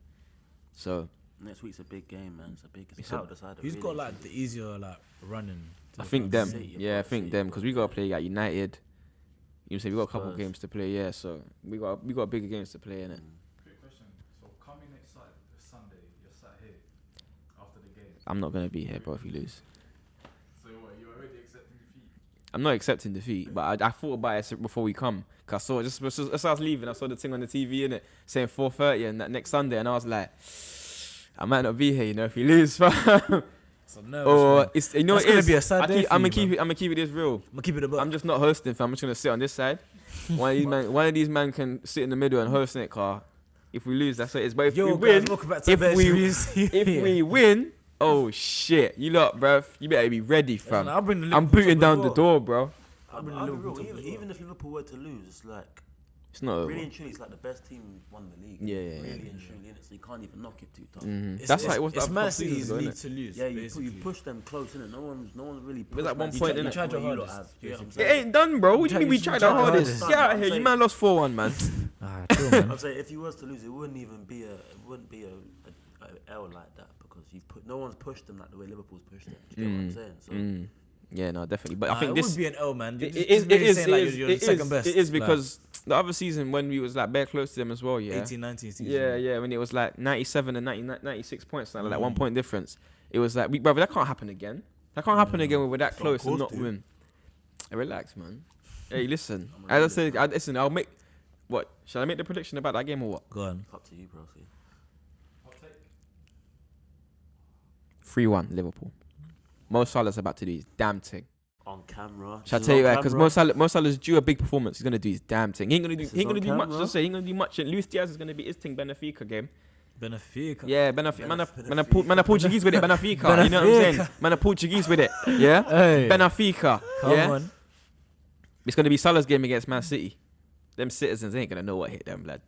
So Next week's a big game, man. It's a It's title decider. Who's really. got like the easier like running? to I the think front? them, City, yeah, I bro, think City, them, bro. because we gotta play at United, You say we got a couple Spurs. games to play, yeah. So we got bigger games to play in it. Quick question. So coming next Sunday, you're sat here after the game. I'm not gonna be here, bro, if we lose. So what? You're already accepting defeat. I'm not accepting defeat, but I thought about it before we come. Cause I saw just as I was leaving, I saw the thing on the TV in it saying 4:30 and that next Sunday, and I was like, I might not be here, you know, if we lose. So Or it's you know That's it gonna is. be a sad day for I'm you, gonna keep it this real. I'm gonna keep it a buck. I'm just not hosting, fam. I'm just gonna sit on this side. One of these men can sit in the middle and host it, car. If we lose, that's what it is. But if we win, welcome back to if we Benchviews. if we win, oh shit, you lot, bruv, you better be ready, fam. I'll bring the I'm Liverpool booting top down as the well. door, bro. I'll be real. Even if Liverpool were to lose, it's like It's not over. really and truly, it's like the best team won the league. Yeah. Really and truly, innit? So you can't even knock it too tough. That's like what's it's that Man couple seasons City's ago, league innit? to lose. Yeah, you basically. push them close, innit? No one's really. There's like pushed 1 point, Man innit? City You tried your where lot hardest. have. You know what I'm It saying? ain't done, bro. What do you mean we tried our hardest? Get out of here. You man lost 4-1, man. Chill, man. I'm saying if you was to lose, it wouldn't be a L like that because no one's pushed them like the way Liverpool's pushed them. Do you get what I'm saying? So Yeah, no, definitely. But I think it this would be an L, man. it is You're the second best. It is because the other season when we was like bare close to them as well, yeah. 18, 19 season. Yeah, when it was like 97 and 96 points, like that 1 point difference. It was like, brother, that can't happen again. That can't happen again when we're that close and not win. Hey, relax, man. Hey, listen. As I said, listen, I'll make. What? Shall I make the prediction about that game or what? Go on. up to you, bro. See. Hot take. 3-1 Liverpool. Mo Salah's about to do his damn thing. On camera. Shall I This tell is you on that? Because camera. Mo Salah's due a big performance. He's gonna do his damn thing. He ain't gonna do. This He ain't is gonna on do much. camera. Just say he ain't gonna do much. And Luis Diaz is gonna be his thing. Benfica game. Benfica. Yeah, Benfica. Man, a Portuguese with it. Benfica. You know what I'm saying? Man, a Portuguese with it. Yeah. Hey. Benfica. Come Yeah. on. It's gonna be Salah's game against Man City. Them citizens ain't gonna know what hit them, lad.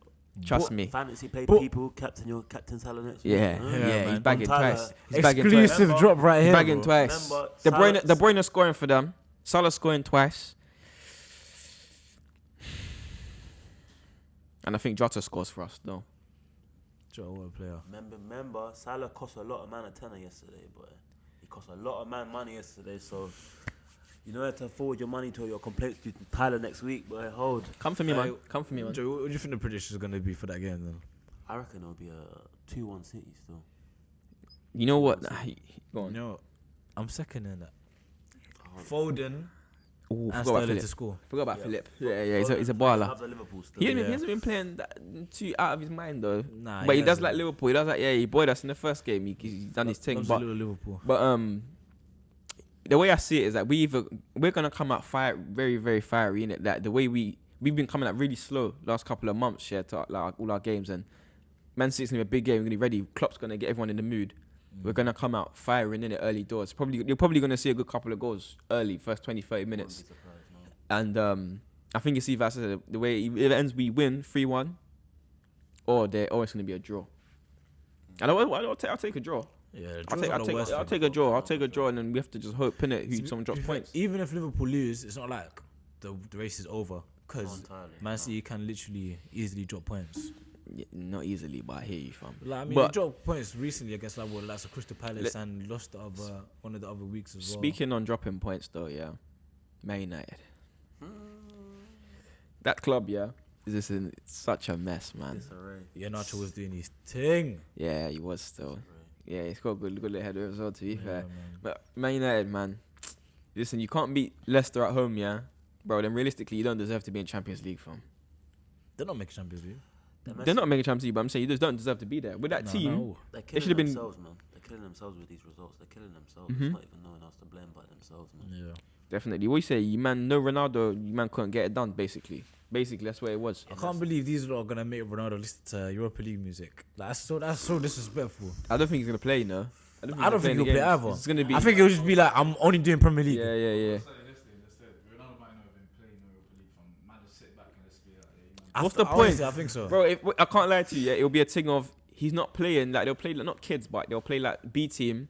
Trust me. Fantasy paid But- people, captain Salah next Yeah, week. yeah. man. He's bagging Tyler. twice. He's bagging twice. Exclusive Remember- drop right here. Bagging bro. twice. Remember, De Bruyne scoring for them. Salah scoring twice. And I think Jota scores for us, though. Joe, what a player. Remember, Salah cost a lot of man a tenner yesterday, but he cost a lot of man money yesterday. So you know how to forward your money to your complaints to Tyler next week. But hold, Come for me, man. Come for me, man. Joe, what do you think the prediction is going to be for that game then? I reckon it'll be a 2-1 City still. You know what? Go on. You know, I'm second in that. Foden Ooh, and forgot about Sterling Philip. to score. Forgot about Yeah. Philip. Yeah, he's a I baller. love the Liverpool still. He Yeah. hasn't been playing that too out of his mind though. Nah, But he does hasn't. like Liverpool. He does like he boyed us in the first game. He's done his thing. Loves a But little Liverpool. the way I see it is that we're gonna come out very very fiery in it. That the way we've been coming out really slow last couple of months, yeah, to like all our games, and Man City's gonna be a big game. We're gonna be ready. Klopp's gonna get everyone in the mood. We're gonna come out firing in it early doors. You're probably gonna see a good couple of goals early, first 20-30 minutes. And I think it's either, as I said, the way it ends, we win 3-1, or it's gonna be a draw. And I'll take a draw. Yeah, I'll take a draw. I'll take a draw, and then we have to just hope, pin it, who someone drops points. Even if Liverpool lose, it's not like the race is over because entirely, Man City can literally easily drop points. Yeah, not easily, but I hear you, fam. Like, I mean, But- they dropped points recently against like Crystal Palace and lost the other one of the other weeks as well. Speaking on dropping points, though, yeah, Man United. That club, yeah, is just in such a mess, man. Disarray. Yeah, Nacho was doing his thing. Yeah, he was still. Yeah, he's got a good little header as well, to be fair. man. But Man United, man, listen, you can't beat Leicester at home, yeah, bro. Then realistically, you don't deserve to be in Champions League, fam. They're not making Champions League. They're not making Champions League, but I'm saying you just don't deserve to be there with that team. No. They're should've killing been- themselves, man. They're killing themselves with these results. They're killing themselves. Mhm. There's not even no one else to blame but themselves, man. Yeah. Definitely. What you say, you man, no Ronaldo, you man couldn't get it done, basically. Basically, that's what it was. I can't believe these lot are gonna make Ronaldo listen to Europa League music. Like, that's so disrespectful. I don't think he's gonna play, you know. I don't think he'll play either. It's gonna be. I think it'll just be like, I'm only doing Premier League. Yeah. Let's say Ronaldo might not have been playing in Europa League from man just sit back and just be like, yeah, What's the Honestly, point? I think so. Bro, I can't lie to you. Yeah, it'll be a thing of he's not playing. Like they'll play like, not kids, but they'll play like B team,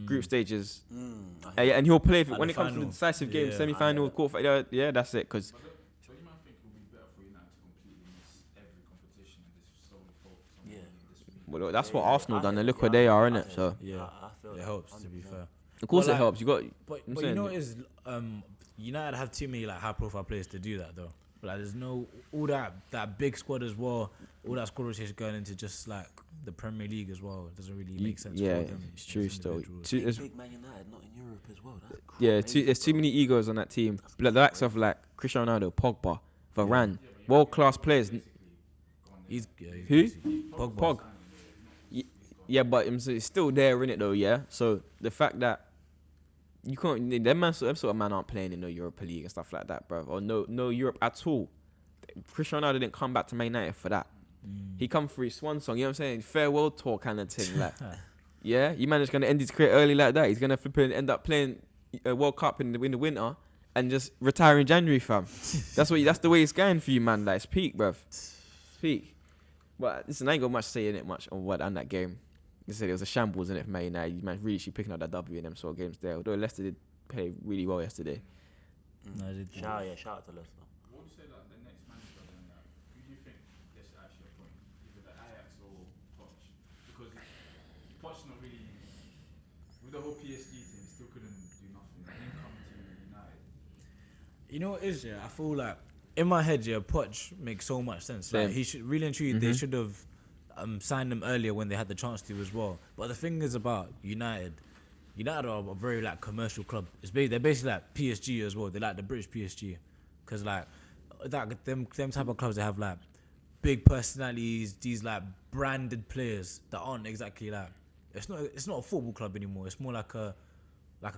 group stages, and he'll play Like when the it comes to the final. decisive games, Yeah. semi-final, quarterfinal. Yeah, that's it. Cause But you might think it would be better for United to completely miss every competition and just solely focus on Yeah. winning this week. well, that's what Yeah, Arsenal I done. And think- look where they are in I it. think- So Yeah. I feel It that, helps, to be 100%. fair. of course But it like- helps. You got. But I'm you saying- know what is United have too many like high profile players to do that though. But like, there's no all that big squad as well. All that squad rotation going into just like the Premier League as well. It doesn't really make sense. Yeah, for them. it's true. as Still, individuals. Big Man United, not in Europe as well. That's yeah, crazy, there's too bro. many egos on that team. Like the likes of like Cristiano Ronaldo, Pogba, Varane, world class players. He's Who? basically- Pogba. Pog. Yeah, but it's still there, innit, though, yeah? So the fact that you can't, them sort of man aren't playing in no Europa League and stuff like that, bro. Or no Europe at all. Cristiano Ronaldo didn't come back to Man United for that. He come for his swan song, you know what I'm saying? Farewell tour kind of thing, like. Yeah, you man is going to end his career early like that. He's going to end up playing a World Cup in the winter and just retire in January, fam. That's the way it's going for you, man. Like, it's peak, bruv. It's peak. But listen, I ain't got much to say in it much on that game. They said it was a shambles in it for Man United. You man really should picking up that W in them sort of games there. Although Leicester did play really well yesterday. No, they did. Shout out to Leicester. What would you say like the next manager then? Like, who do you think they should actually appoint? Either the Ajax or Poch? Because Poch not really with the whole PSG team, he still couldn't do nothing. Like, him coming to United. You know what it is, yeah? I feel like in my head, yeah, Poch makes so much sense. Like, Same. he should really and truly, they should have signed him earlier when they had the chance to as well. But the thing is about United are a very like commercial club. They're basically like PSG as well. They're like the British PSG, because like them type of clubs that have like big personalities, these like branded players that aren't exactly like it's not a football club anymore. It's more like a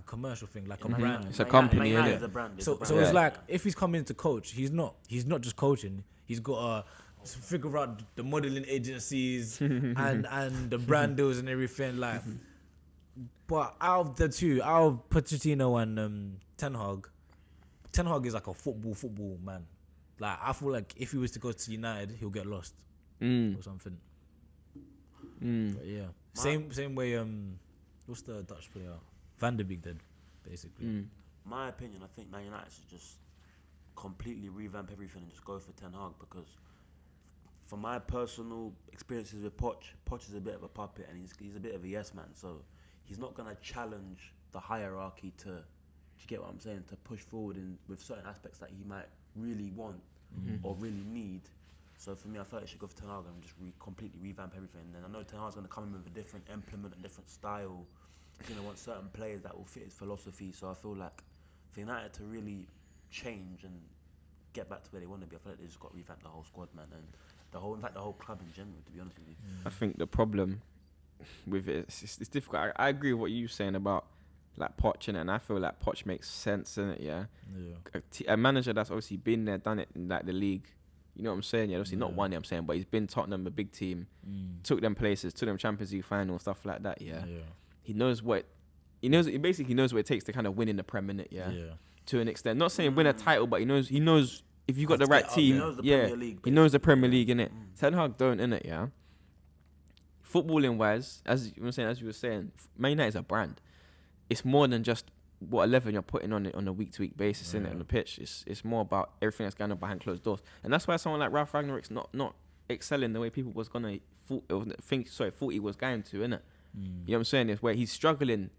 commercial thing, like a brand. It's a company, Man innit? United is a brand. So Yeah. it's like if he's coming to coach, he's not just coaching. He's got to figure out the modeling agencies and the brand deals and everything. Like, but out of the two, out of Pochettino and Ten Hag is like a football man. Like I feel like if he was to go to United, he'll get lost or something. But yeah, same way. What's the Dutch player? Van der Beek did, basically. My opinion, I think Man United should just completely revamp everything and just go for Ten Hag, because from my personal experiences with Poch is a bit of a puppet and he's a bit of a yes man. So he's not gonna challenge the hierarchy to, do you get what I'm saying? To push forward with certain aspects that he might really want or really need. So for me, I thought he should go for Ten Hag and just completely revamp everything. And I know Ten Hag's gonna come in with a different implement, a different style. He's gonna want certain players that will fit his philosophy. So I feel like for United to really change and get back to where they want to be, I feel like they just got to revamp the whole squad, man, and the whole club in general. To be honest with you, I think the problem with it, it's difficult. I agree with what you were saying about like Poch, and I feel like Poch makes sense in it. Yeah, a manager that's obviously been there, done it in like the league. You know what I'm saying? Yeah, obviously not won it, I'm saying, but he's been Tottenham, a big team, took them places, took them Champions League final, stuff like that. Yeah. He knows he basically knows what it takes to kind of win in the Prem, innit, yeah? To an extent. Not saying win a title, but he knows if you got the right team, he knows the Premier League, he knows the Premier League, innit? Ten Hag don't, innit, yeah? Footballing wise, as you were saying, Man United is a brand. It's more than just what 11 you're putting on it on a week-to-week basis, innit, on the pitch. It's more about everything that's going on behind closed doors. And that's why someone like Ralph Ragnick's not excelling the way people was gonna thought he was going to, innit? You know what I'm saying? It's where he's struggling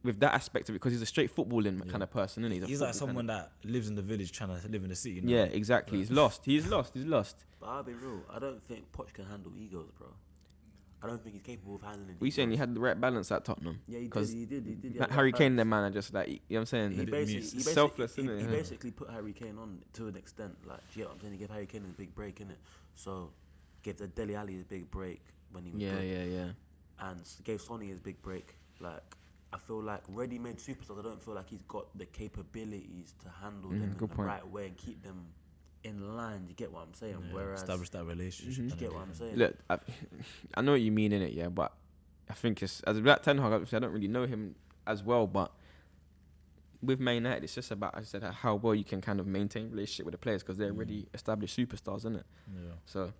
with that aspect of it because he's a straight footballing kind of person, isn't he? He's like someone that lives in the village trying to live in the city. You know? Yeah, exactly. He's lost. He's lost. But I'll be real, I don't think Poch can handle egos, bro. I don't think he's capable of handling We saying he had the right balance at Tottenham. Yeah, he did. Like Harry Kane, their man, are just like, you know what I'm saying? He basically, selfless, isn't he it? basically put Harry Kane on to an extent. Like, do you get what I'm saying? He gave Harry Kane a big break, innit? So, gave the Dele Alli a big break when he was good. Yeah. And gave Sonny his big break. Like, I feel like ready-made superstars, I don't feel like he's got the capabilities to handle them in the right way and keep them in line. You get what I'm saying? Whereas establish that relationship. you get what I'm saying? Look, I know what you mean in it, yeah, but I think it's as a Black Ten Hag, obviously I don't really know him as well, but with Man United, it's just about, as I said, how well you can kind of maintain relationship with the players because they're already established superstars, isn't it? Yeah. So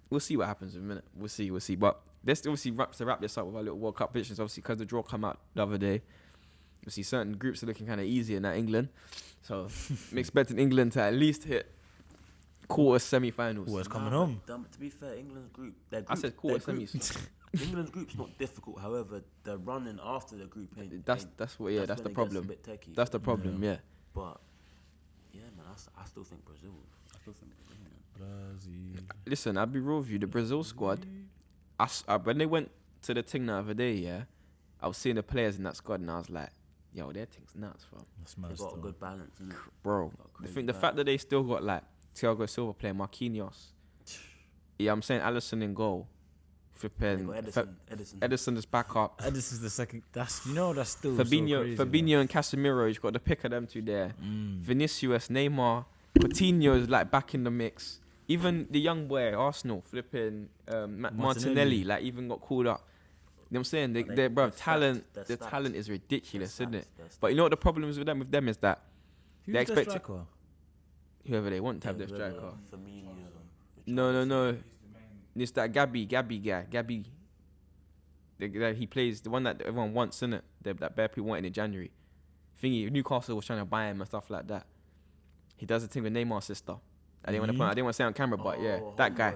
we'll see what happens in a minute. We'll see. But let's obviously wrap this up with our little World Cup predictions. Obviously, because the draw come out the other day, you see certain groups are looking kind of easier than England. So I'm expecting England to at least hit quarter semi-finals. Who is coming home? To be fair, England's group. I said quarter semis. England's group's not difficult. However, the running after the group That's the problem. a bit techie. That's the problem. Yeah. But yeah, man, I still think Brazil. Man. Listen, I'll be real with you. The Brazil squad, when they went to the thing the other day, yeah, I was seeing the players in that squad and I was like, yo, their thing's nuts, fam. They got a good balance, innit? Bro, the fact that they still got like Thiago Silva playing, Marquinhos. Yeah, I'm saying Alisson in goal. Flipping Edison is back up. Edison's the second. That's still Fabinho, so crazy, Fabinho and Casemiro. You've got the pick of them two there. Vinicius, Neymar, Coutinho is like back in the mix. Even the young boy Arsenal, flipping Martinelli, like even got called up. You know what I'm saying? They're bro, talent. The talent is ridiculous, isn't it? But you know what the problem is with them is that they expect whoever they want to have their striker. No. It's that Gabby guy. He plays the one that everyone wants, innit? That bare people wanted in January. Thingy, Newcastle was trying to buy him and stuff like that. He does the thing with Neymar's sister. I didn't want to say on camera, but yeah, that guy,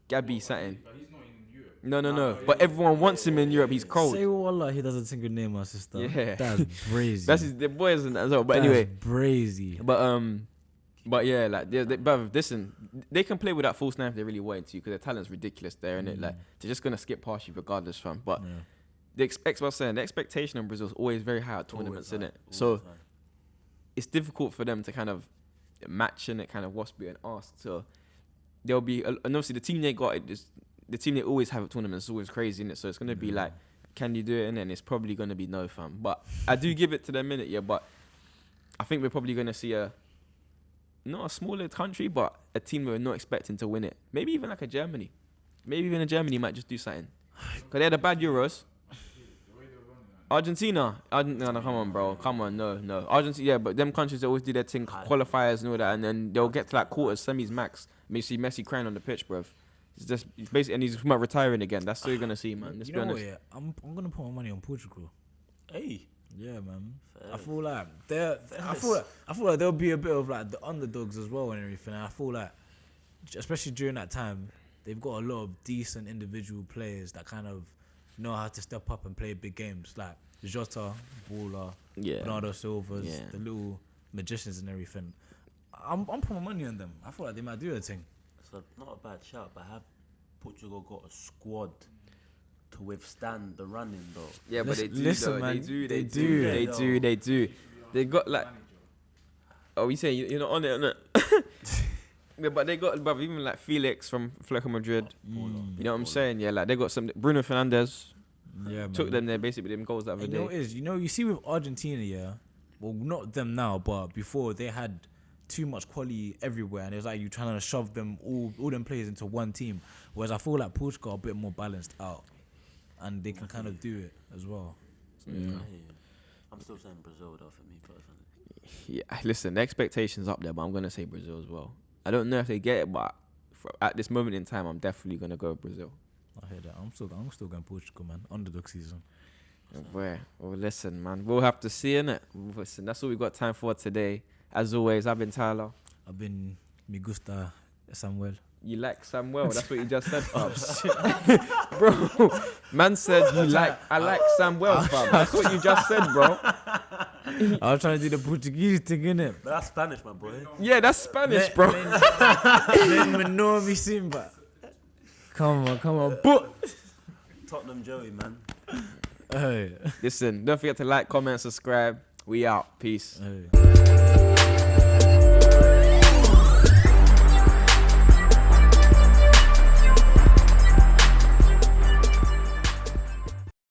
Gabby something. But he's not in Europe. No. But everyone wants him in Europe. He's cold. Say wallah, he doesn't think with Neymar's sister. Yeah, that's crazy. That's the boys and as well. But that's anyway, crazy. But yeah, like listen, they can play with that false nine if they really wanted to because their talent's ridiculous there, innit? Like they're just gonna skip past you regardless, fam. But the expectation on Brazil is always very high at tournaments, innit? So it's difficult for them to kind of match in it, kind of what's being asked. So there'll be, and obviously the team they got, the team they always have at tournaments is always crazy, innit? So it's gonna be like, can you do it? And it's probably gonna be no, fam. But I do give it to them, innit? Yeah, but I think we're probably gonna see not a smaller country, but a team we're not expecting to win it. Maybe even like a Germany. Maybe even a Germany might just do something. Because they had a bad Euros. Argentina. No, come on, bro. Come on, no. Argentina, yeah, but them countries they always do their thing, qualifiers and all that, and then they'll get to like quarters, semis, max. You see Messi crying on the pitch, bro. It's basically, and he's about retiring again. That's what you're gonna see, man. Let's be honest. Yeah, I'm gonna put my money on Portugal. Hey. Yeah, man. I feel like there'll be a bit of like the underdogs as well and everything. And I feel like, especially during that time, they've got a lot of decent individual players that kind of know how to step up and play big games, like Jota, Baller, Bernardo Silva's, the little magicians and everything. I'm putting my money on them. I feel like they might do a thing. So not a bad shout, but have Portugal got a squad to withstand the running though? Yeah, but they do. Listen, though. man, They do. They got like. Oh, you saying you're not on it, innit? Yeah, but they got, bruv, even like Felix from Atletico Madrid. You know what I'm saying? Yeah, like they got some Bruno Fernandes. Yeah, took them there basically them goals the other day. You see with Argentina, yeah. Well, not them now, but before they had too much quality everywhere, and it was like you trying to shove them all them players into one team. Whereas I feel like Portugal are a bit more balanced out, and they can kind of do it as well. So, I'm still saying Brazil though for me personally. Yeah, listen, the expectations up there, but I'm gonna say Brazil as well. I don't know if they get it, but at this moment in time, I'm definitely gonna go Brazil. I hear that. I'm still going Portugal, man. Underdog season. Well, listen, man. We'll have to see, innit? Listen, that's all we got time for today. As always, I've been Tyler. I've been Me Gusta Samuel. You like Samuel? That's what you just said, fam. Bro, man said I like Samuel, fam. That's what you just said, bro. I was trying to do the Portuguese thing, innit? That's Spanish, my boy. Yeah, that's Spanish, bro. Then know me Simba. Come on. Tottenham Joey, man. Hey. Listen, don't forget to like, comment, subscribe. We out. Peace. Hey.